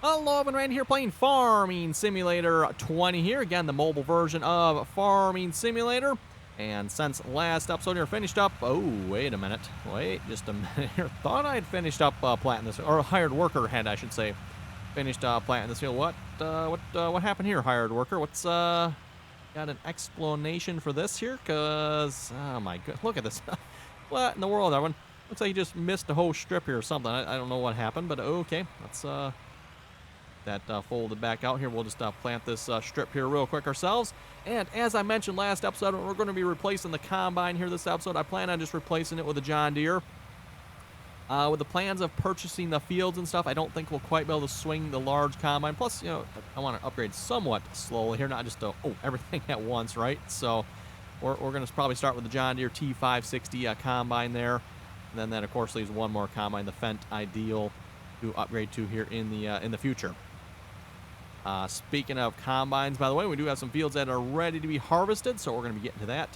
Hello, everyone, Rand here playing Farming Simulator 20 here. Again, the mobile version of Farming Simulator. And since last episode here finished up... Oh, wait a minute. Wait just a minute here. Thought I had finished up planting this... Or hired worker had, I should say. Finished planting this field. What happened here, hired worker? What's... Got an explanation for this here? Because... Oh, my god. Look at this. What in the world, everyone? Looks like you just missed a whole strip here or something. I don't know what happened, but okay. Let's... that folded back out here. We'll just plant this strip here real quick ourselves. And as I mentioned last episode, we're going to be replacing the combine here this episode. I plan on just replacing it with a John Deere. With the plans of purchasing the fields and stuff, I don't think we'll quite be able to swing the large combine. Plus, you know, I want to upgrade somewhat slowly here, not just everything at once, right? So we're going to probably start with the John Deere T560 combine there. And then that, of course, leaves one more combine, the Fendt Ideal, to upgrade to here in the future. Speaking of combines, by the way, we do have some fields that are ready to be harvested, so we're going to be getting to that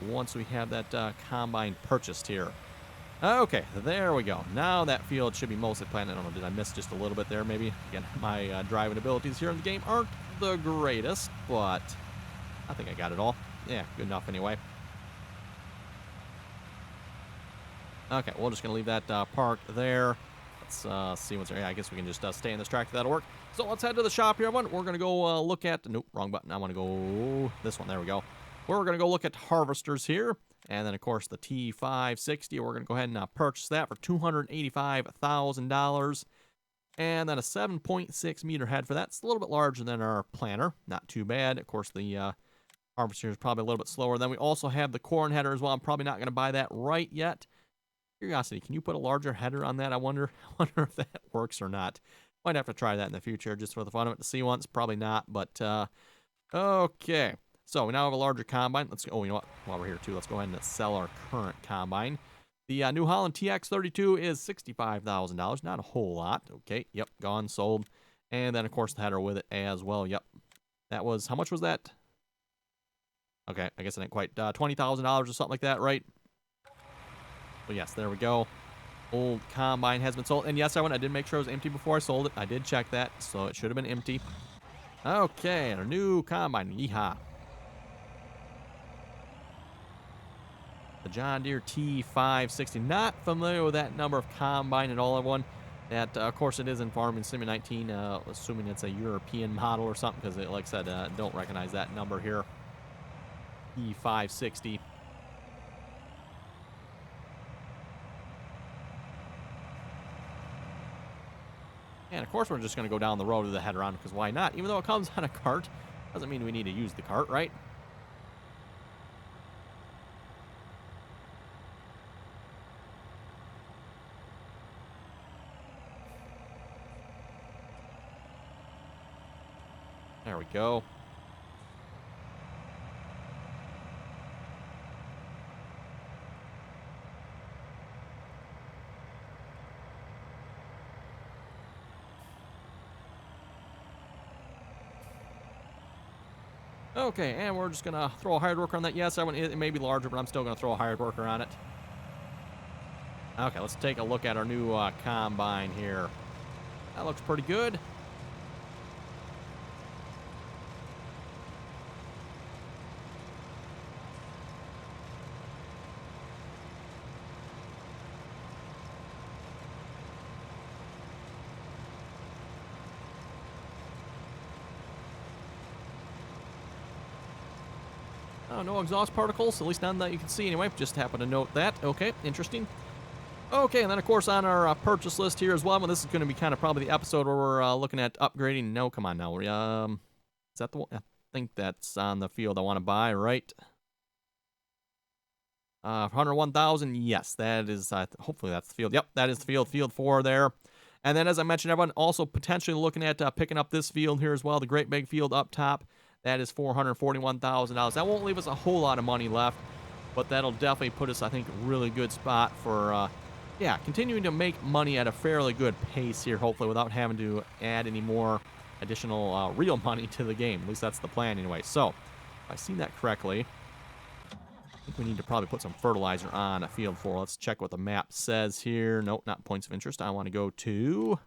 once we have that combine purchased here. Okay, there we go. Now that field should be mostly planted. I don't know, did I miss just a little bit there maybe? Again, my driving abilities here in the game aren't the greatest, but I think I got it all. Yeah, good enough anyway. Okay, we're just going to leave that parked there. Let's see what's there. Yeah, I guess we can just stay in this tractor. That'll work. So let's head to the shop here, everyone. We're going to go look at... Nope, wrong button. I want to go this one. There we go. We're going to go look at harvesters here. And then, of course, the T560. We're going to go ahead and purchase that for $285,000. And then a 7.6 meter head for that. It's a little bit larger than our planter. Not too bad. Of course, the harvester is probably a little bit slower. Then we also have the corn header as well. I'm probably not going to buy that right yet. Curiosity, can you put a larger header on that? I wonder if that works or not. Might have to try that in the future just for the fun of it to see once. Probably not, but okay. So we now have a larger combine. Let's go. Oh, you know what? While we're here too, let's go ahead and sell our current combine. The New Holland TX32 is $65,000. Not a whole lot. Okay. Yep. Gone. Sold. And then of course the header with it as well. Yep. That was, how much was that? Okay. I guess it ain't quite $20,000 or something like that, right? Well, yes, there we go. Old combine has been sold. And yes, I did make sure it was empty before I sold it. I did check that, so it should have been empty. Okay, our new combine. Yeehaw. The John Deere T560. Not familiar with that number of combine at all, everyone. That, of course, it is in Farming Sim 19, assuming it's a European model or something, because, like I said, don't recognize that number here. T560. And of course, we're just going to go down the road with the header on, because why not? Even though it comes on a cart, doesn't mean we need to use the cart, right? There we go. Okay, and we're just going to throw a hired worker on that. Yes, it may be larger, but I'm still going to throw a hired worker on it. Okay, let's take a look at our new combine here. That looks pretty good. Oh, no exhaust particles, at least none that you can see anyway. Just happen to note that. Okay, interesting. Okay, and then of course on our purchase list here as well. Well, this is going to be kind of probably the episode where we're looking at upgrading. No, come on now. Is that the one? I think that's on the field I want to buy, right? 101,000. Yes, that is. Hopefully that's the field. Yep, that is the field. Field 4 there. And then as I mentioned, everyone also potentially looking at picking up this field here as well, the great big field up top. That is $441,000. That won't leave us a whole lot of money left, but that'll definitely put us, I think, a really good spot for, yeah, continuing to make money at a fairly good pace here, hopefully, without having to add any more additional real money to the game. At least that's the plan anyway. So, if I've seen that correctly, I think we need to probably put some fertilizer on a field 4. Let's check what the map says here. Nope, not points of interest. I want to go to...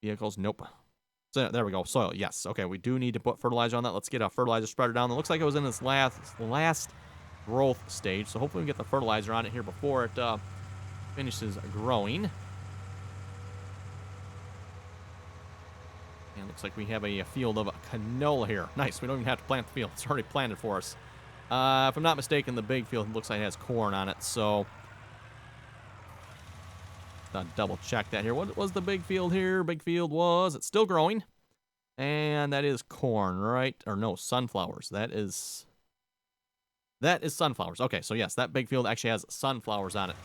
Vehicles, nope. So there we go. Soil, yes. Okay, we do need to put fertilizer on that. Let's get a fertilizer spreader down. It looks like it was in this last growth stage, so hopefully we can get the fertilizer on it here before it finishes growing. And it looks like we have a field of canola here. Nice. We don't even have to plant the field. It's already planted for us. If I'm not mistaken, the big field looks like it has corn on it, so double check that here. What was the big field here? Big field was, it's still growing. And that is corn, right? Or no, sunflowers. That is sunflowers. Okay, so yes, that big field actually has sunflowers on it.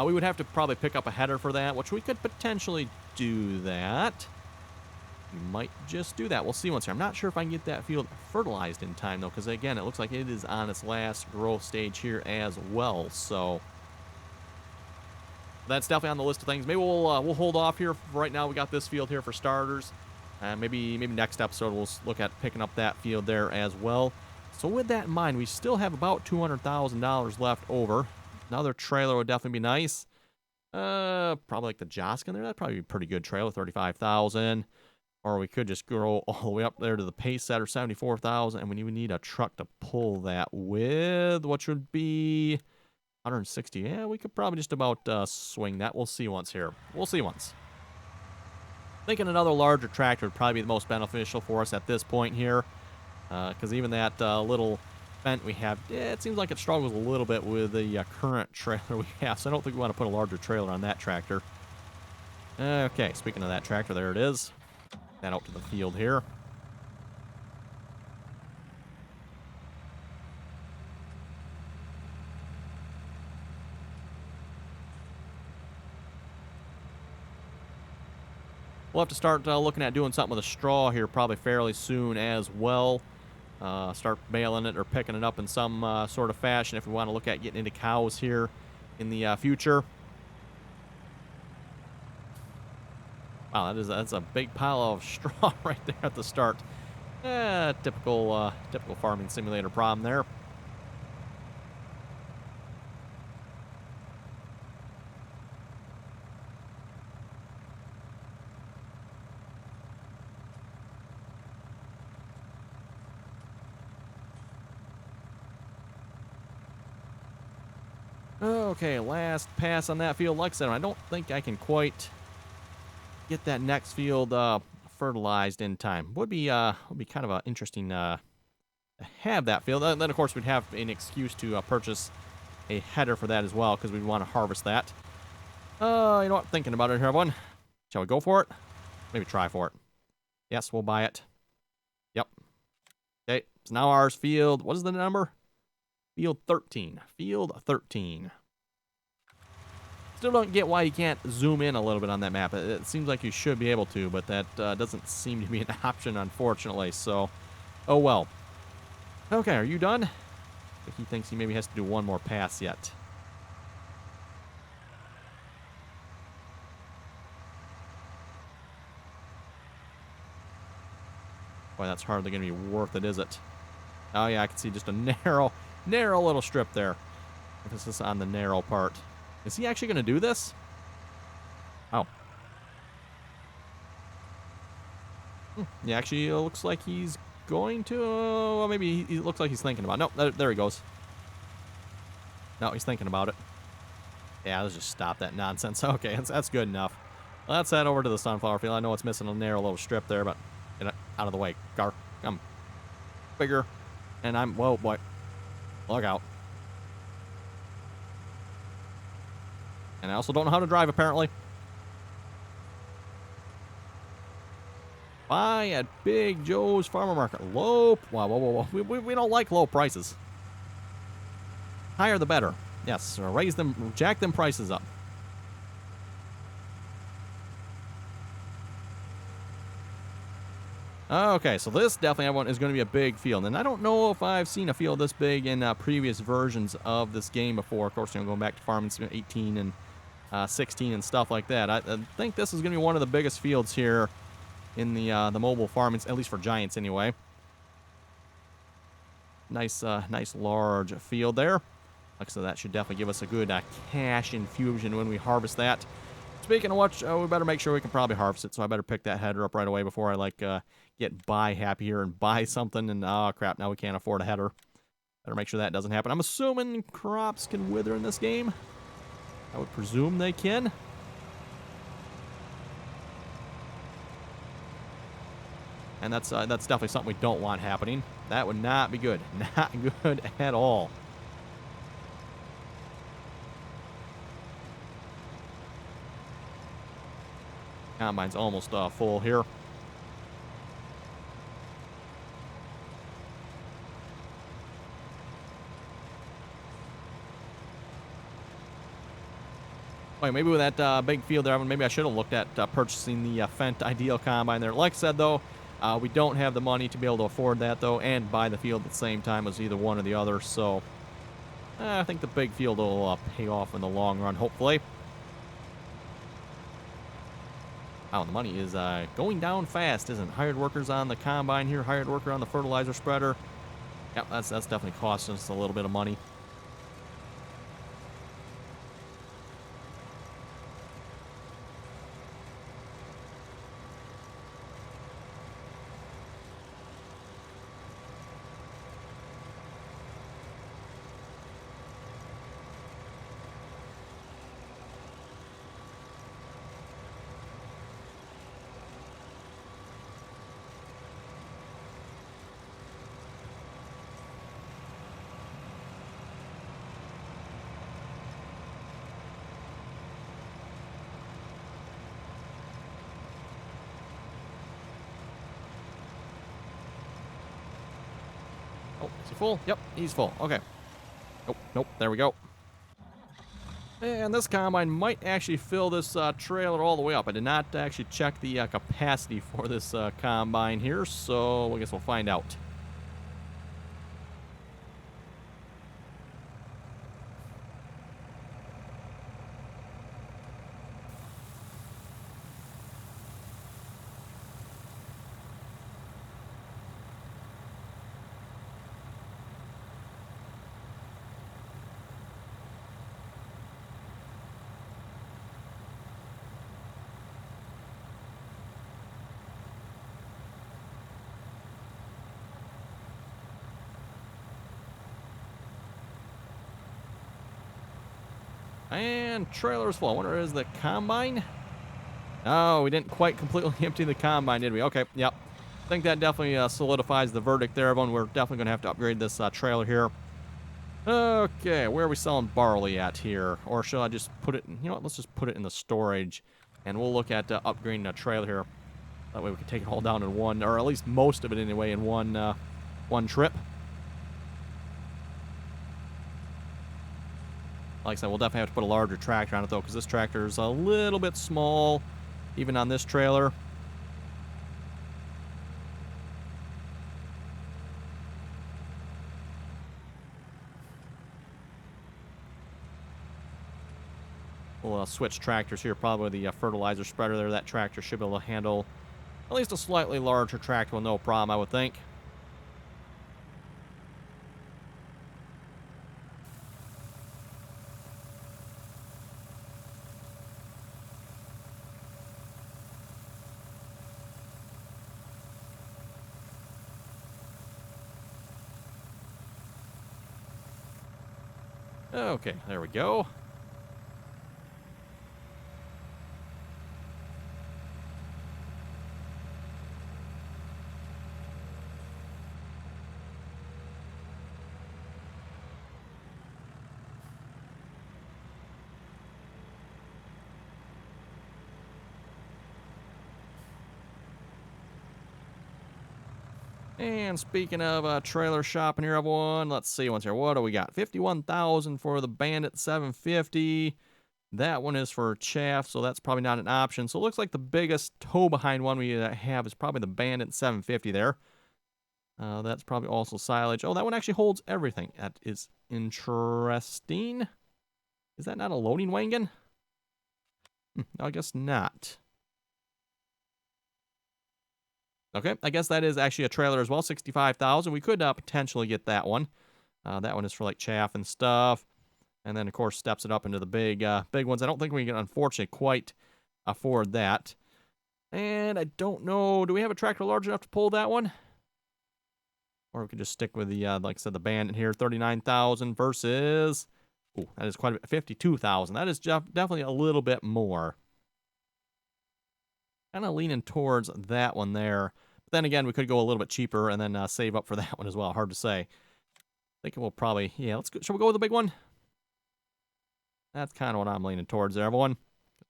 We would have to probably pick up a header for that, which we could potentially do that. We might just do that. We'll see once here. I'm not sure if I can get that field fertilized in time, though, because, again, it looks like it is on its last growth stage here as well. So that's definitely on the list of things. Maybe we'll hold off here. Right now, we got this field here for starters. Maybe next episode we'll look at picking up that field there as well. So with that in mind, we still have about $200,000 left over. Another trailer would definitely be nice. Probably like the Joskin there. That'd probably be a pretty good trailer, $35,000. Or we could just go all the way up there to the pace setter, $74,000, and we would need a truck to pull that with, which would be 160. Yeah, we could probably just about swing that. We'll see once here. We'll see once. Thinking another larger tractor would probably be the most beneficial for us at this point here, because even that little Fendt we have, it seems like it struggles a little bit with the current trailer we have, so I don't think we want to put a larger trailer on that tractor. Okay, speaking of that tractor, there it is. That out to the field here. We'll have to start looking at doing something with the straw here probably fairly soon as well. Start baling it or picking it up in some sort of fashion if we want to look at getting into cows here in the future. Wow, that's a big pile of straw right there at the start. Typical farming simulator problem there. Okay, last pass on that field. Like I said, I don't think I can quite get that next field fertilized in time. Would be kind of interesting to have that field. Then of course we'd have an excuse to purchase a header for that as well, because we'd want to harvest that. You know what? Thinking about it here, everyone. Shall we go for it? Maybe try for it. Yes, we'll buy it. Yep. Okay, it's now ours. Field. What is the number? Field 13. Field 13. Still don't get why you can't zoom in a little bit on that map. It seems like you should be able to, but that doesn't seem to be an option, unfortunately. So, oh well. Okay, are you done? I think he thinks he maybe has to do one more pass yet. Boy, that's hardly going to be worth it, is it? Oh yeah, I can see just a narrow little strip there. Emphasis on the narrow part. Is he actually going to do this? Oh. Yeah, actually, it looks like he's going to. Well, maybe he looks like he's thinking about it. No, there he goes. No, he's thinking about it. Yeah, let's just stop that nonsense. Okay, that's good enough. Let's head over to the sunflower field. I know it's missing a narrow little strip there, but get out of the way. Gar, I'm bigger. And I'm, whoa, boy. Look out. And I also don't know how to drive, apparently. Buy at Big Joe's Farmer Market. Low. Wow, whoa. We don't like low prices. Higher the better. Yes, raise them, jack them prices up. Okay, so this definitely, everyone, is going to be a big field. And I don't know if I've seen a field this big in previous versions of this game before. Of course, going back to Farming Sim 18 and 16 and stuff like that. I think this is going to be one of the biggest fields here in the mobile farming, at least for Giants anyway. Nice large field there. Like I said, that should definitely give us a good cash infusion when we harvest that. Speaking of which, we better make sure we can probably harvest it, so I better pick that header up right away before I, like, get buy happy here and buy something, and, oh, crap, now we can't afford a header. Better make sure that doesn't happen. I'm assuming crops can wither in this game. I would presume they can. And that's definitely something we don't want happening. That would not be good. Not good at all. Combine's almost full here. Wait, maybe with that big field there, maybe I should have looked at purchasing the Fendt Ideal Combine there. Like I said, though, we don't have the money to be able to afford that, though, and buy the field at the same time as either one or the other. So I think the big field will pay off in the long run, hopefully. Wow, the money is going down fast, isn't it? Hired workers on the combine here, hired worker on the fertilizer spreader. Yep, that's definitely costing us a little bit of money. Oh, is he full? Yep, he's full. Okay. Nope, nope, there we go. And this combine might actually fill this trailer all the way up. I did not actually check the capacity for this combine here, so I guess we'll find out. And trailer's full. I wonder, is the combine? Oh, we didn't quite completely empty the combine, did we? Okay, yep. I think that definitely solidifies the verdict there, everyone. We're definitely going to have to upgrade this trailer here. Okay, where are we selling barley at here? Or should I just put it, you know what, let's just put it in the storage. And we'll look at upgrading the trailer here. That way we can take it all down in one, or at least most of it anyway, in one trip. Like I said, we'll definitely have to put a larger tractor on it, though, because this tractor is a little bit small, even on this trailer. We'll switch tractors here, probably the fertilizer spreader there. That tractor should be able to handle at least a slightly larger tractor with no problem, I would think. Okay, there we go. And speaking of trailer shopping here, everyone, let's see what's here. What do we got? 51,000 for the Bandit 750. That one is for chaff, so that's probably not an option. So it looks like the biggest toe behind one we have is probably the Bandit 750 there. That's probably also silage. Oh, that one actually holds everything. That is interesting. Is that not a loading wagon? No, I guess not. Okay, I guess that is actually a trailer as well, 65,000. We could potentially get that one. That one is for like chaff and stuff. And then, of course, steps it up into the big ones. I don't think we can, unfortunately, quite afford that. And I don't know, do we have a tractor large enough to pull that one? Or we could just stick with the, like I said, the Bandit here, 39,000 versus, ooh, that is quite a bit, 52,000. That is definitely a little bit more. Kind of leaning towards that one there. But then again, we could go a little bit cheaper and then save up for that one as well. Hard to say. Thinking we'll probably, yeah, let's go. Shall we go with the big one? That's kind of what I'm leaning towards there, everyone.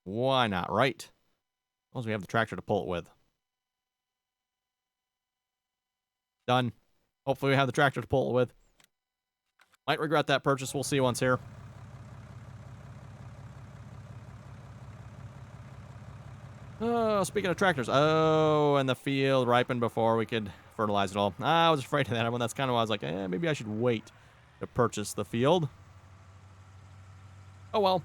Why not, right? As long as we have the tractor to pull it with. Done. Hopefully we have the tractor to pull it with. Might regret that purchase. We'll see once here. Oh, speaking of tractors. Oh, and the field ripened before we could fertilize it all. I was afraid of that, everyone. That's kind of why I was like, maybe I should wait to purchase the field. Oh, well.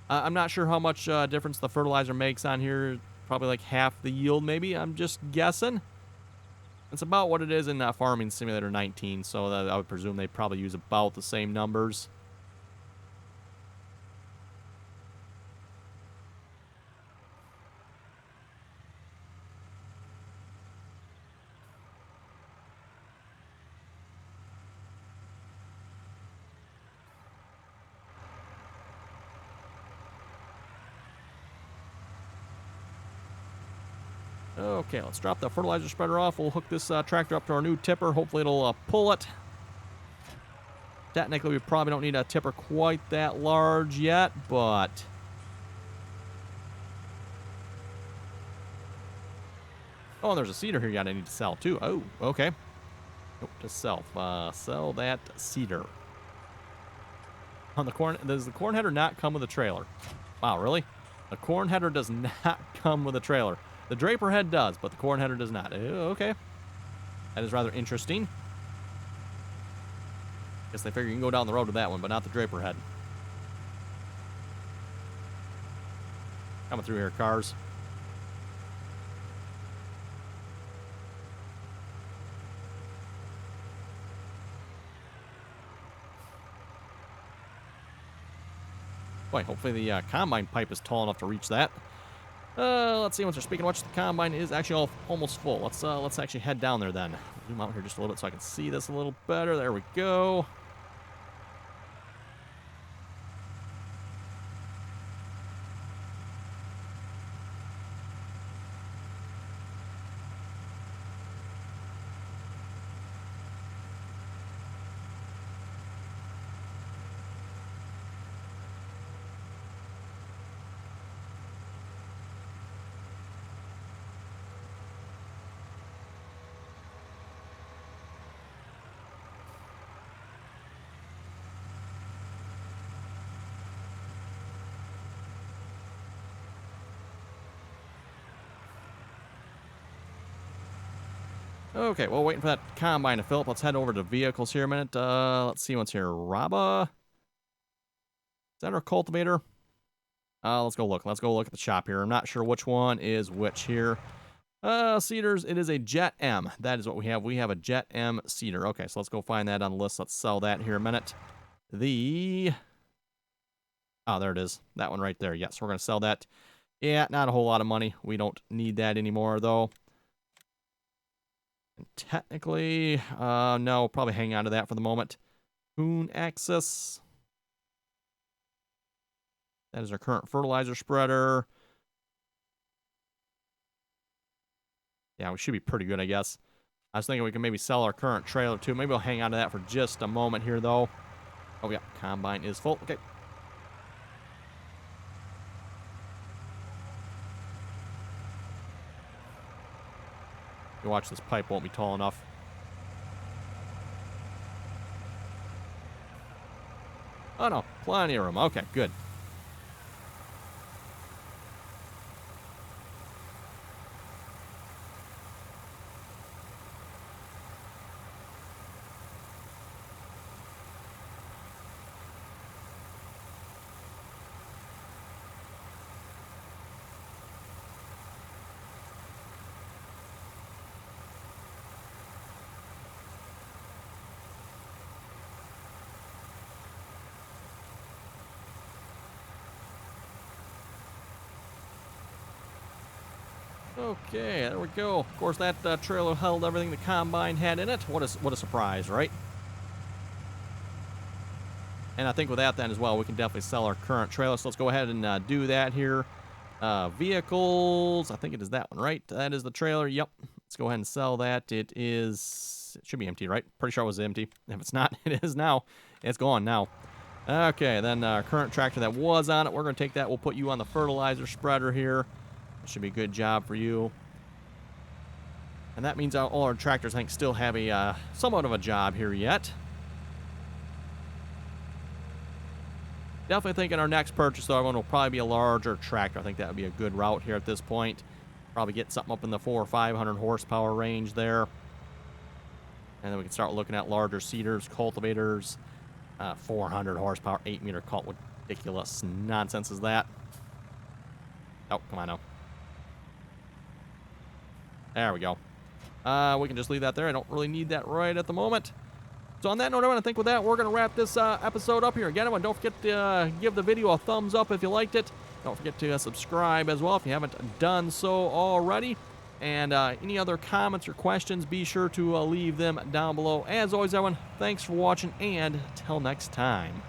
I'm not sure how much difference the fertilizer makes on here. Probably like half the yield, maybe. I'm just guessing. It's about what it is in Farming Simulator 19, so I would presume they probably use about the same numbers. Okay, let's drop the fertilizer spreader off. We'll hook this tractor up to our new tipper. Hopefully it'll pull it. Technically, we probably don't need a tipper quite that large yet, but... Oh, and there's a seeder here yet I need to sell, too. Oh, okay. Nope, to sell. Sell that seeder. On the corn... Does the corn header not come with a trailer? Wow, really? The corn header does not come with a trailer. The draper head does, but the corn header does not. Okay. That is rather interesting. Guess they figure you can go down the road with that one, but not the draper head. Coming through here, cars. Boy, hopefully the combine pipe is tall enough to reach that. Let's see, once we're speaking of which, the combine is actually almost full. Let's actually head down there then. Zoom out here just a little bit so I can see this a little better. There we go. Okay, well, waiting for that combine to fill up. Let's head over to vehicles here a minute. Let's see what's here. Raba? Is that our cultivator? Let's go look. Let's go look at the shop here. I'm not sure which one is which here. Cedars, it is a Jet M. That is what we have. We have a Jet M cedar. Okay, so let's go find that on the list. Let's sell that here a minute. Oh, there it is. That one right there. Yes, we're going to sell that. Yeah, not a whole lot of money. We don't need that anymore, though. And technically, no, we'll probably hang on to that for the moment. Coon Axis. That is our current fertilizer spreader. Yeah, we should be pretty good, I guess. I was thinking we can maybe sell our current trailer, too. Maybe we'll hang on to that for just a moment here, though. Oh, yeah, combine is full. Okay. You watch, this pipe won't be tall enough. Oh, no. Plenty of room. Okay, good. Okay, there we go. Of course, that trailer held everything the combine had in it. What a surprise, right? And I think with that then as well, we can definitely sell our current trailer. So let's go ahead and do that here. Vehicles, I think it is that one, right? That is the trailer. Yep. Let's go ahead and sell that. It should be empty, right? Pretty sure it was empty. If it's not, it is now. It's gone now. Okay, then current tractor that was on it, we're going to take that. We'll put you on the fertilizer spreader here. That should be a good job for you. And that means all our tractors, I think, still have a somewhat of a job here yet. Definitely thinking our next purchase, though, will probably be a larger tractor. I think that would be a good route here at this point. Probably get something up in the 400 or 500 horsepower range there. And then we can start looking at larger seeders, cultivators, 400 horsepower, 8-meter cult. What ridiculous nonsense is that? Oh, come on now. There we go. We can just leave that there. I don't really need that right at the moment. So on that note, everyone, I think with that, we're going to wrap this episode up here. Again, everyone, don't forget to give the video a thumbs up if you liked it. Don't forget to subscribe as well if you haven't done so already. And any other comments or questions, be sure to leave them down below. As always, everyone, thanks for watching, and till next time.